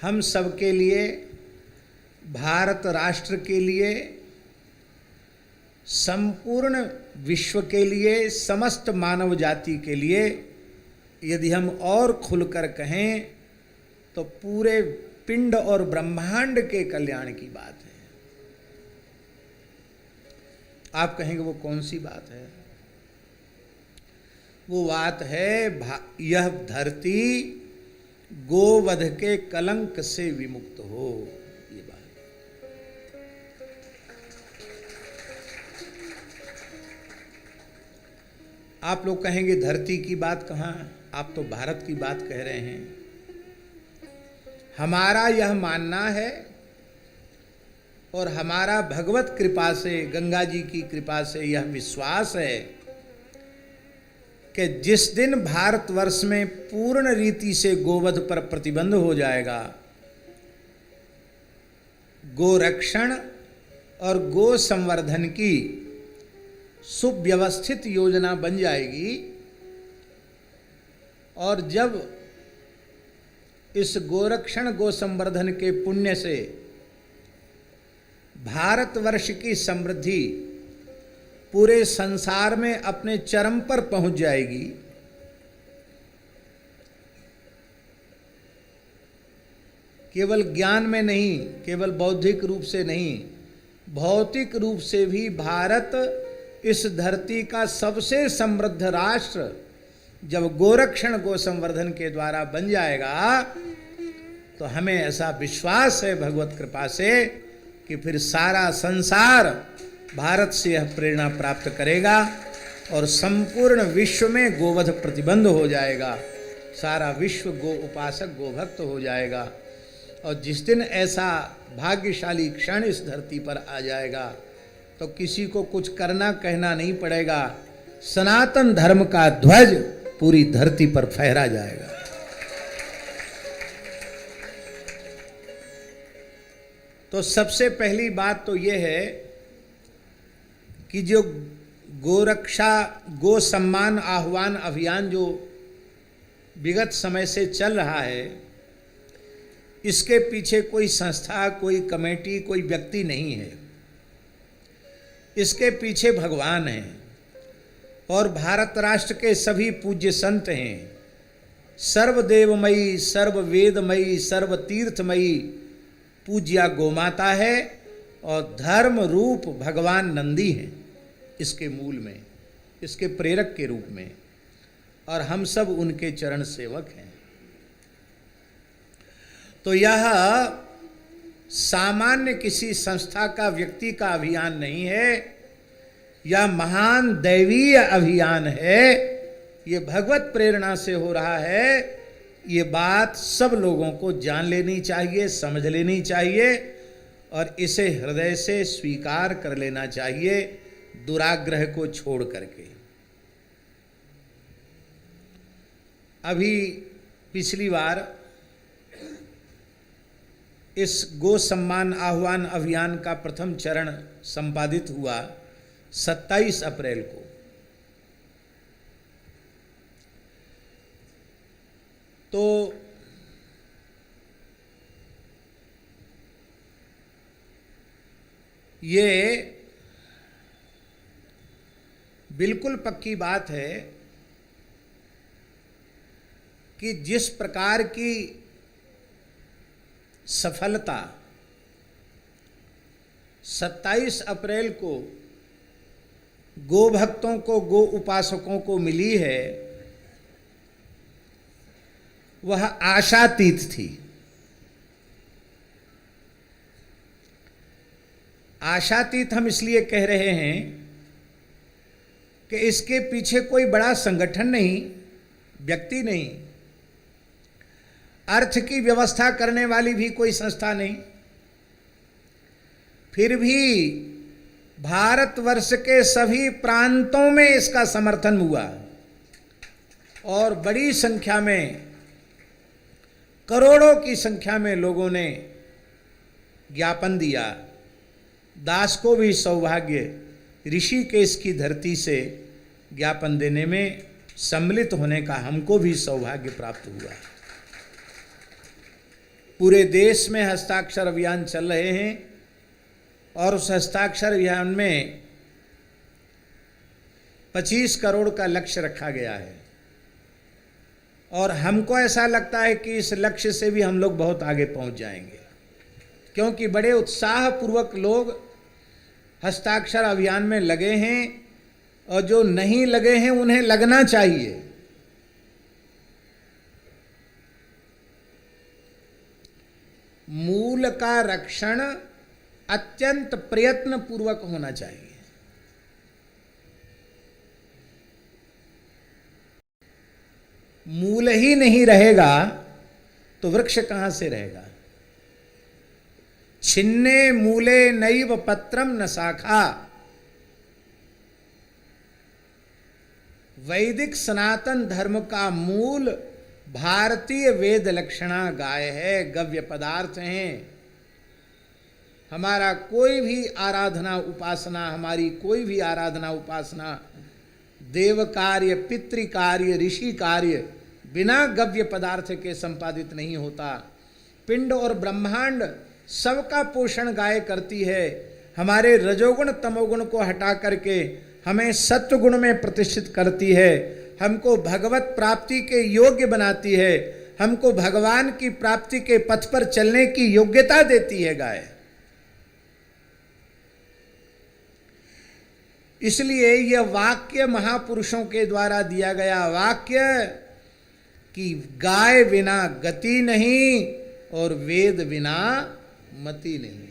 हम सब के लिए, भारत राष्ट्र के लिए, संपूर्ण विश्व के लिए, समस्त मानव जाति के लिए, यदि हम और खुलकर कहें तो पूरे पिंड और ब्रह्मांड के कल्याण की बात है। आप कहेंगे वो कौन सी बात है? वो बात है यह धरती गोवध के कलंक से विमुक्त हो। ये बात आप लोग कहेंगे धरती की बात कहाँ? आप तो भारत की बात कह रहे हैं। हमारा यह मानना है और हमारा भगवत कृपा से, गंगा जी की कृपा से यह विश्वास है कि जिस दिन भारतवर्ष में पूर्ण रीति से गोवध पर प्रतिबंध हो जाएगा, गोरक्षण और गो संवर्धन की सुव्यवस्थित योजना बन जाएगी, और जब इस गोरक्षण गो संवर्धन के पुण्य से भारतवर्ष की समृद्धि पूरे संसार में अपने चरम पर पहुंच जाएगी, केवल ज्ञान में नहीं, केवल बौद्धिक रूप से नहीं, भौतिक रूप से भी भारत इस धरती का सबसे समृद्ध राष्ट्र जब गोरक्षण गो संवर्धन के द्वारा बन जाएगा, तो हमें ऐसा विश्वास है भगवत कृपा से कि फिर सारा संसार भारत से यह प्रेरणा प्राप्त करेगा और संपूर्ण विश्व में गोवध प्रतिबंध हो जाएगा, सारा विश्व गो उपासक गोभक्त हो जाएगा। और जिस दिन ऐसा भाग्यशाली क्षण इस धरती पर आ जाएगा तो किसी को कुछ करना कहना नहीं पड़ेगा, सनातन धर्म का ध्वज पूरी धरती पर फहरा जाएगा। तो सबसे पहली बात तो यह है कि जो गोरक्षा गो सम्मान आह्वान अभियान जो विगत समय से चल रहा है, इसके पीछे कोई संस्था, कोई कमेटी, कोई व्यक्ति नहीं है। इसके पीछे भगवान हैं और भारत राष्ट्र के सभी पूज्य संत हैं। सर्वदेवमयी, सर्ववेदमयी, सर्वतीर्थमयी पूज्या गोमाता है और धर्म रूप भगवान नंदी हैं इसके मूल में, इसके प्रेरक के रूप में, और हम सब उनके चरण सेवक हैं। तो यह सामान्य किसी संस्था का, व्यक्ति का अभियान नहीं है, यह महान दैवीय अभियान है। ये भगवत प्रेरणा से हो रहा है। ये बात सब लोगों को जान लेनी चाहिए, समझ लेनी चाहिए और इसे हृदय से स्वीकार कर लेना चाहिए, दुराग्रह को छोड़ करके। अभी पिछली बार इस गो सम्मान आह्वान अभियान का प्रथम चरण संपादित हुआ 27 अप्रैल को। तो ये बिल्कुल पक्की बात है कि जिस प्रकार की सफलता 27 अप्रैल को गो भक्तों को, गो उपासकों को मिली है, वह आशातीत थी। आशातीत हम इसलिए कह रहे हैं कि इसके पीछे कोई बड़ा संगठन नहीं, व्यक्ति नहीं, अर्थ की व्यवस्था करने वाली भी कोई संस्था नहीं, फिर भी भारतवर्ष के सभी प्रांतों में इसका समर्थन हुआ और बड़ी संख्या में, करोड़ों की संख्या में लोगों ने ज्ञापन दिया। दास को भी सौभाग्य ऋषिकेश की धरती से ज्ञापन देने में सम्मिलित होने का हमको भी सौभाग्य प्राप्त हुआ। पूरे देश में हस्ताक्षर अभियान चल रहे हैं और उस हस्ताक्षर अभियान में 25 करोड़ का लक्ष्य रखा गया है और हमको ऐसा लगता है कि इस लक्ष्य से भी हम लोग बहुत आगे पहुंच जाएंगे, क्योंकि बड़े उत्साहपूर्वक लोग हस्ताक्षर अभियान में लगे हैं और जो नहीं लगे हैं उन्हें लगना चाहिए। मूल का रक्षण अत्यंत प्रयत्न पूर्वक होना चाहिए। मूल ही नहीं रहेगा तो वृक्ष कहां से रहेगा। छिन्ने मूले नैव पत्रम न शाखा। वैदिक सनातन धर्म का मूल भारतीय वेद लक्षणा गाय है, गव्य पदार्थ हैं। हमारा कोई भी आराधना उपासना, हमारी कोई भी आराधना उपासना, देव कार्य, पितृ कार्य, ऋषि कार्य बिना गव्य पदार्थ के संपादित नहीं होता। पिंड और ब्रह्मांड सबका पोषण गाय करती है। हमारे रजोगुण तमोगुण को हटा करके हमें सत्वगुण में प्रतिष्ठित करती है, हमको भगवत प्राप्ति के योग्य बनाती है, हमको भगवान की प्राप्ति के पथ पर चलने की योग्यता देती है गाय। इसलिए यह वाक्य महापुरुषों के द्वारा दिया गया वाक्य कि गाय बिना गति नहीं और वेद बिना मति नहीं।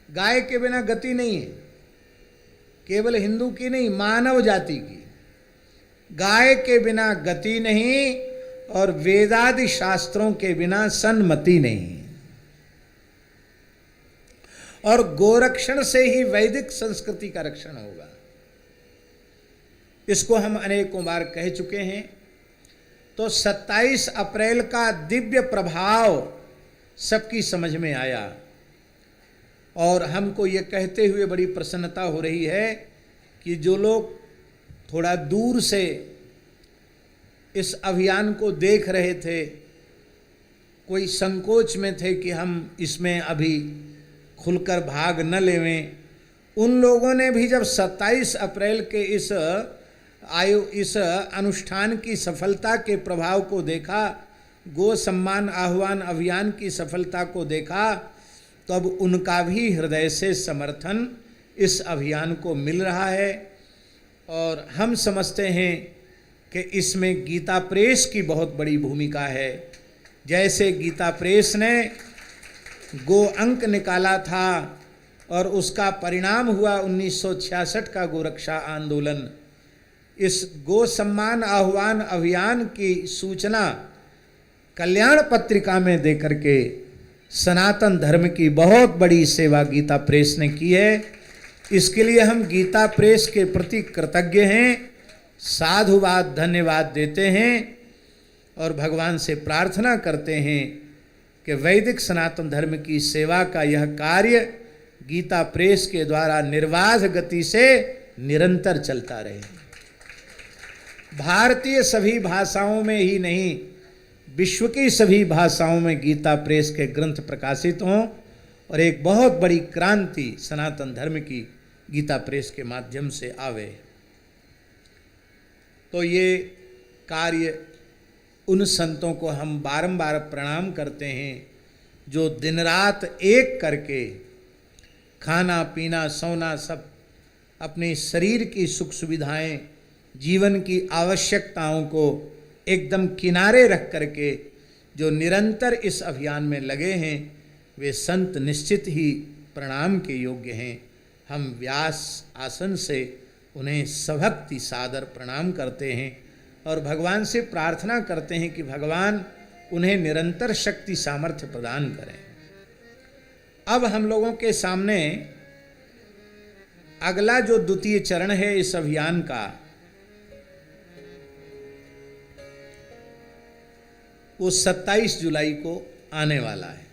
गाय के बिना गति नहीं है, केवल हिंदू की नहीं, मानव जाति की। गाय के बिना गति नहीं और वेदादि शास्त्रों के बिना सन्मति नहीं। और गोरक्षण से ही वैदिक संस्कृति का रक्षण होगा। इसको हम अनेकों बार कह चुके हैं। तो 27 अप्रैल का दिव्य प्रभाव सबकी समझ में आया और हमको ये कहते हुए बड़ी प्रसन्नता हो रही है कि जो लोग थोड़ा दूर से इस अभियान को देख रहे थे, कोई संकोच में थे कि हम इसमें अभी खुलकर भाग न लेवें, उन लोगों ने भी जब 27 अप्रैल के इस अनुष्ठान की सफलता के प्रभाव को देखा, गो सम्मान आह्वान अभियान की सफलता को देखा, तो अब उनका भी हृदय से समर्थन इस अभियान को मिल रहा है। और हम समझते हैं कि इसमें गीता प्रेस की बहुत बड़ी भूमिका है। जैसे गीता प्रेस ने गो अंक निकाला था और उसका परिणाम हुआ 1966 का गोरक्षा आंदोलन। इस गो सम्मान आह्वान अभियान की सूचना कल्याण पत्रिका में देकर के सनातन धर्म की बहुत बड़ी सेवा गीता प्रेस ने की है। इसके लिए हम गीता प्रेस के प्रति कृतज्ञ हैं, साधुवाद धन्यवाद देते हैं और भगवान से प्रार्थना करते हैं कि वैदिक सनातन धर्म की सेवा का यह कार्य गीता प्रेस के द्वारा निर्बाध गति से निरंतर चलता रहे। भारतीय सभी भाषाओं में ही नहीं, विश्व की सभी भाषाओं में गीता प्रेस के ग्रंथ प्रकाशित हों और एक बहुत बड़ी क्रांति सनातन धर्म की गीता प्रेस के माध्यम से आवे। तो ये कार्य उन संतों को हम बारंबार प्रणाम करते हैं जो दिन रात एक करके खाना पीना सोना सब अपने शरीर की सुख सुविधाएं, जीवन की आवश्यकताओं को एकदम किनारे रख करके जो निरंतर इस अभियान में लगे हैं, वे संत निश्चित ही प्रणाम के योग्य हैं। हम व्यास आसन से उन्हें सभक्ति सादर प्रणाम करते हैं और भगवान से प्रार्थना करते हैं कि भगवान उन्हें निरंतर शक्ति सामर्थ्य प्रदान करें। अब हम लोगों के सामने अगला जो द्वितीय चरण है इस अभियान का, वो 27 जुलाई को आने वाला है।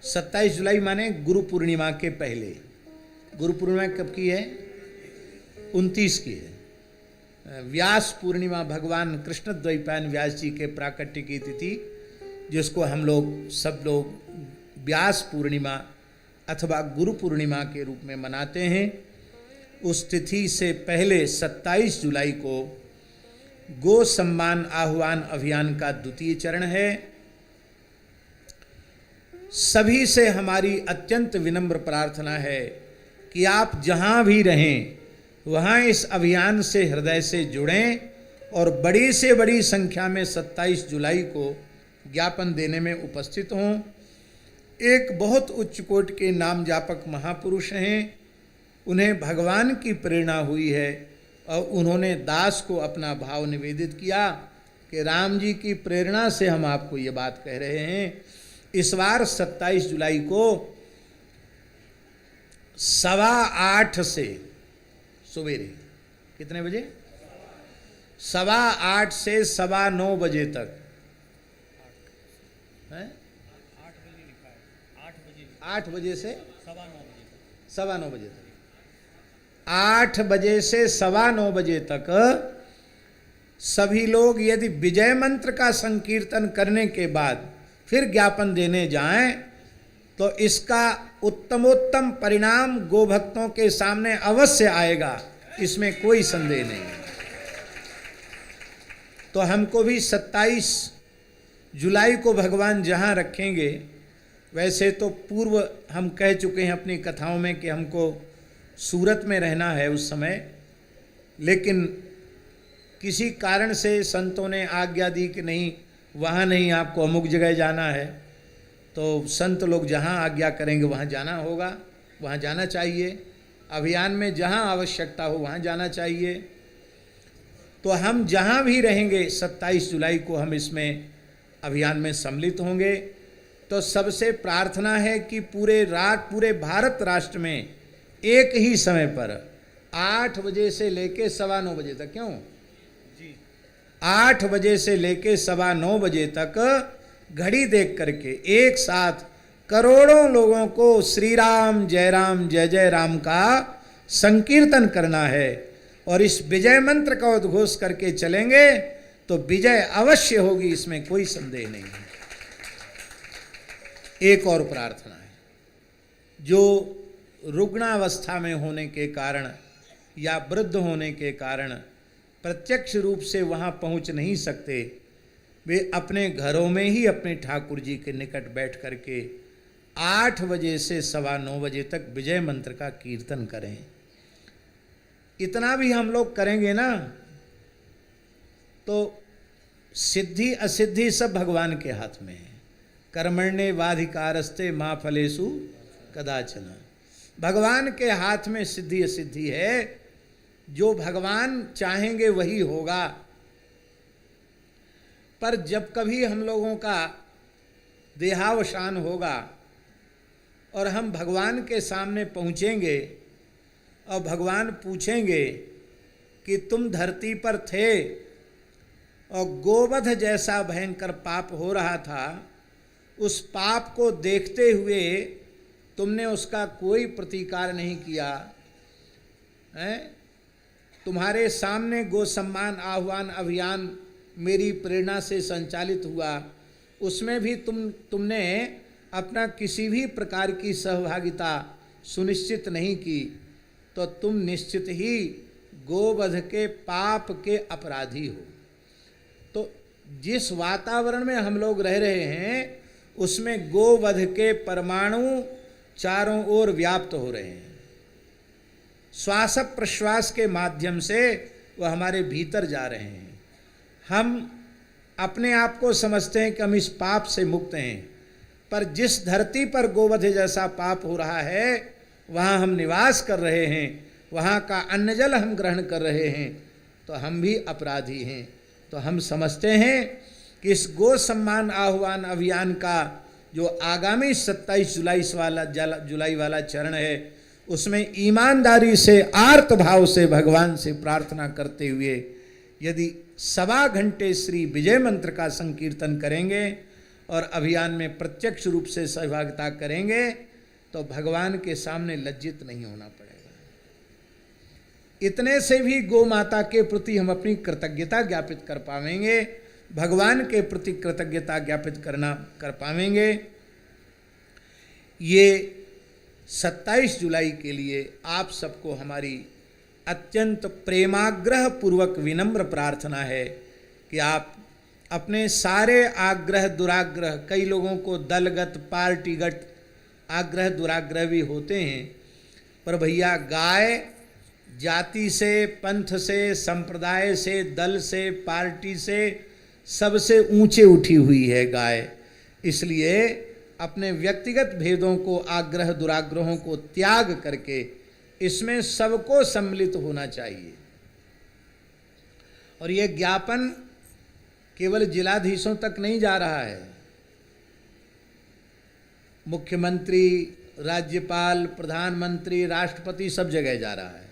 27 जुलाई माने गुरु पूर्णिमा के पहले। गुरु पूर्णिमा कब की है? 29 की है। व्यास पूर्णिमा भगवान कृष्ण द्वैपायन व्यास जी के प्राकट्य की तिथि जिसको हम लोग सब लोग व्यास पूर्णिमा अथवा गुरु पूर्णिमा के रूप में मनाते हैं। उस तिथि से पहले 27 जुलाई को गो सम्मान आह्वान अभियान का द्वितीय चरण है। सभी से हमारी अत्यंत विनम्र प्रार्थना है कि आप जहां भी रहें वहां इस अभियान से हृदय से जुड़ें और बड़ी से बड़ी संख्या में 27 जुलाई को ज्ञापन देने में उपस्थित हों। एक बहुत उच्च कोटि के नाम जापक महापुरुष हैं, उन्हें भगवान की प्रेरणा हुई है और उन्होंने दास को अपना भाव निवेदित किया कि राम जी की प्रेरणा से हम आपको ये बात कह रहे हैं। इस बार 27 जुलाई को 8:15 से सवेरे कितने बजे? 8:15 से 9:15 बजे तक है। 8 बजे से 9:15 बजे तक 8 बजे से 9:15 बजे तक सभी लोग यदि विजय मंत्र का संकीर्तन करने के बाद फिर ज्ञापन देने जाएं तो इसका उत्तमोत्तम परिणाम गोभक्तों के सामने अवश्य आएगा, इसमें कोई संदेह नहीं है। तो हमको भी 27 जुलाई को भगवान जहां रखेंगे, वैसे तो पूर्व हम कह चुके हैं अपनी कथाओं में कि हमको सूरत में रहना है उस समय, लेकिन किसी कारण से संतों ने आज्ञा दी कि नहीं वहाँ नहीं, आपको अमुक जगह जाना है, तो संत लोग जहाँ आज्ञा करेंगे वहाँ जाना होगा, वहाँ जाना चाहिए। अभियान में जहाँ आवश्यकता हो वहाँ जाना चाहिए। तो हम जहाँ भी रहेंगे 27 जुलाई को हम इसमें अभियान में सम्मिलित होंगे। तो सबसे प्रार्थना है कि पूरे भारत राष्ट्र में एक ही समय पर 8 बजे से लेके 9:15 बजे तक, क्यों 8 बजे से लेके 9:15 बजे तक घड़ी देख करके एक साथ करोड़ों लोगों को श्री राम जय जय राम का संकीर्तन करना है और इस विजय मंत्र का उद्घोष करके चलेंगे तो विजय अवश्य होगी, इसमें कोई संदेह नहीं है। एक और प्रार्थना है, जो रुग्णावस्था में होने के कारण या वृद्ध होने के कारण प्रत्यक्ष रूप से वहाँ पहुँच नहीं सकते, वे अपने घरों में ही अपने ठाकुर जी के निकट बैठ करके 8 बजे से 9:15 बजे तक विजय मंत्र का कीर्तन करें। इतना भी हम लोग करेंगे ना तो सिद्धि असिद्धि सब भगवान के हाथ में है। कर्मण्येवाधिकारस्ते मा फलेषु कदाचन, भगवान के हाथ में सिद्धि असिद्धि है। जो भगवान चाहेंगे वही होगा। पर जब कभी हम लोगों का देहावसान होगा और हम भगवान के सामने पहुँचेंगे और भगवान पूछेंगे कि तुम धरती पर थे और गोवध जैसा भयंकर पाप हो रहा था, उस पाप को देखते हुए तुमने उसका कोई प्रतिकार नहीं किया है। तुम्हारे सामने गो सम्मान आह्वान अभियान मेरी प्रेरणा से संचालित हुआ, उसमें भी तुमने अपना किसी भी प्रकार की सहभागिता सुनिश्चित नहीं की, तो तुम निश्चित ही गोवध के पाप के अपराधी हो। तो जिस वातावरण में हम लोग रह रहे हैं उसमें गोवध के परमाणु चारों ओर व्याप्त हो रहे हैं। श्वास प्रश्वास के माध्यम से वह हमारे भीतर जा रहे हैं। हम अपने आप को समझते हैं कि हम इस पाप से मुक्त हैं, पर जिस धरती पर गोवध जैसा पाप हो रहा है वहाँ हम निवास कर रहे हैं, वहाँ का अन्न जल हम ग्रहण कर रहे हैं, तो हम भी अपराधी हैं। तो हम समझते हैं कि इस गो सम्मान आह्वान अभियान का जो आगामी 27 जुलाई वाला चरण है, उसमें ईमानदारी से आर्त भाव से भगवान से प्रार्थना करते हुए यदि 1.25 घंटे श्री विजय मंत्र का संकीर्तन करेंगे और अभियान में प्रत्यक्ष रूप से सहभागिता करेंगे तो भगवान के सामने लज्जित नहीं होना पड़ेगा। इतने से भी गौ माता के प्रति हम अपनी कृतज्ञता ज्ञापित कर पाएंगे भगवान के प्रति कृतज्ञता ज्ञापित कर पाएंगे। ये 27 जुलाई के लिए आप सबको हमारी अत्यंत प्रेमाग्रह पूर्वक विनम्र प्रार्थना है कि आप अपने सारे आग्रह दुराग्रह, कई लोगों को दलगत पार्टीगत आग्रह दुराग्रह भी होते हैं, पर भैया गाय जाति से, पंथ से, संप्रदाय से, दल से, पार्टी से सबसे ऊंचे उठी हुई है गाय। इसलिए अपने व्यक्तिगत भेदों को, आग्रह दुराग्रहों को त्याग करके इसमें सबको सम्मिलित होना चाहिए। और ये ज्ञापन केवल जिलाधीशों तक नहीं जा रहा है, मुख्यमंत्री, राज्यपाल, प्रधानमंत्री, राष्ट्रपति सब जगह जा रहा है।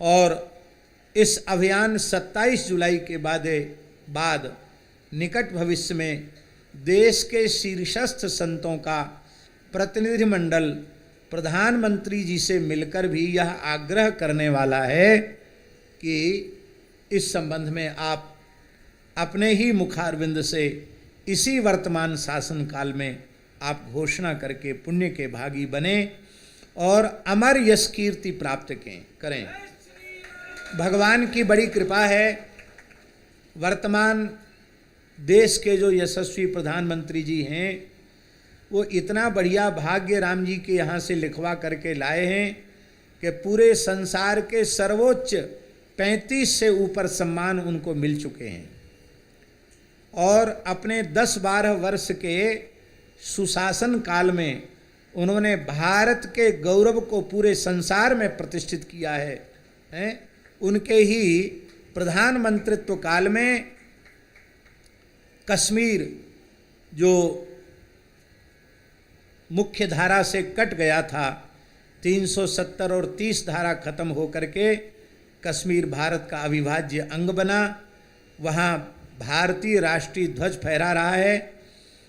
और इस अभियान 27 जुलाई के बाद निकट भविष्य में देश के शीर्षस्थ संतों का प्रतिनिधिमंडल प्रधानमंत्री जी से मिलकर भी यह आग्रह करने वाला है कि इस संबंध में आप अपने ही मुखारविंद से इसी वर्तमान शासन काल में आप घोषणा करके पुण्य के भागी बने और अमर यश कीर्ति प्राप्त करें। भगवान की बड़ी कृपा है, वर्तमान देश के जो यशस्वी प्रधानमंत्री जी हैं वो इतना बढ़िया भाग्य राम जी के यहाँ से लिखवा करके लाए हैं कि पूरे संसार के सर्वोच्च 35 से ऊपर सम्मान उनको मिल चुके हैं। और अपने 10-12 वर्ष के सुशासन काल में उन्होंने भारत के गौरव को पूरे संसार में प्रतिष्ठित किया है। उनके ही प्रधानमंत्रित्व काल में कश्मीर जो मुख्य धारा से कट गया था, 370 और 30 धारा खत्म होकर के कश्मीर भारत का अविभाज्य अंग बना। वहाँ भारतीय राष्ट्रीय ध्वज फहरा रहा है।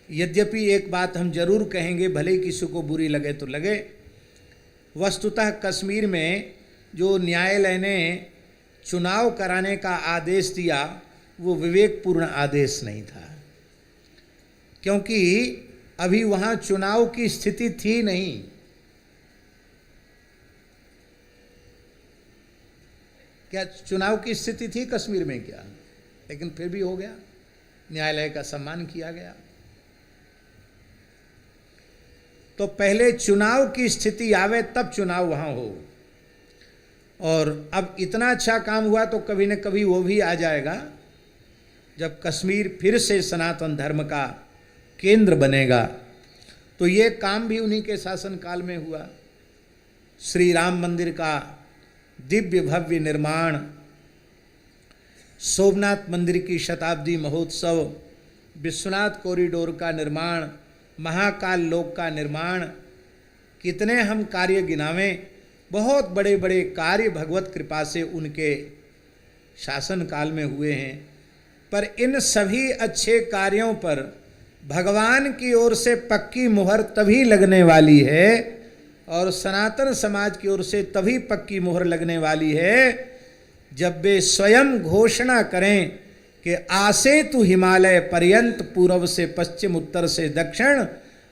यद्यपि एक बात हम जरूर कहेंगे, भले ही किसी को बुरी लगे तो लगे, वस्तुतः कश्मीर में जो न्यायालय ने चुनाव कराने का आदेश दिया वो विवेकपूर्ण आदेश नहीं था, क्योंकि अभी वहाँ चुनाव की स्थिति थी नहीं। क्या चुनाव की स्थिति थी कश्मीर में? क्या, लेकिन फिर भी हो गया, न्यायालय का सम्मान किया गया। तो पहले चुनाव की स्थिति आवे तब चुनाव वहाँ हो। और अब इतना अच्छा काम हुआ तो कभी न कभी वो भी आ जाएगा जब कश्मीर फिर से सनातन धर्म का केंद्र बनेगा। तो ये काम भी उन्हीं के शासन काल में हुआ। श्री राम मंदिर का दिव्य भव्य निर्माण, सोमनाथ मंदिर की शताब्दी महोत्सव, विश्वनाथ कॉरिडोर का निर्माण, महाकाल लोक का निर्माण, कितने हम कार्य गिनावें। बहुत बड़े बड़े कार्य भगवत कृपा से उनके शासन काल में हुए हैं। पर इन सभी अच्छे कार्यों पर भगवान की ओर से पक्की मुहर तभी लगने वाली है और सनातन समाज की ओर से तभी पक्की मुहर लगने वाली है जब वे स्वयं घोषणा करें कि आसे तु हिमालय पर्यंत, पूर्व से पश्चिम, उत्तर से दक्षिण,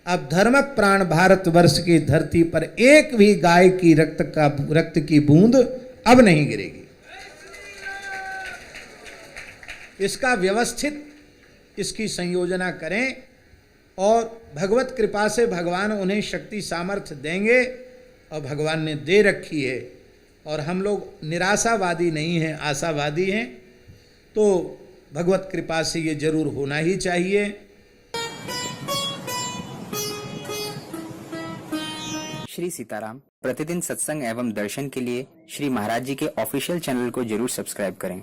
अब धर्म प्राण भारतवर्ष की धरती पर एक भी गाय की रक्त की बूंद अब नहीं गिरेगी। इसका व्यवस्थित इसकी संयोजना करें और भगवत कृपा से भगवान उन्हें शक्ति सामर्थ्य देंगे और भगवान ने दे रखी है। और हम लोग निराशावादी नहीं हैं, आशावादी हैं। तो भगवत कृपा से ये जरूर होना ही चाहिए। श्री सीताराम प्रतिदिन सत्संग एवं दर्शन के लिए श्री महाराज जी के ऑफिशियल चैनल को जरूर सब्सक्राइब करें।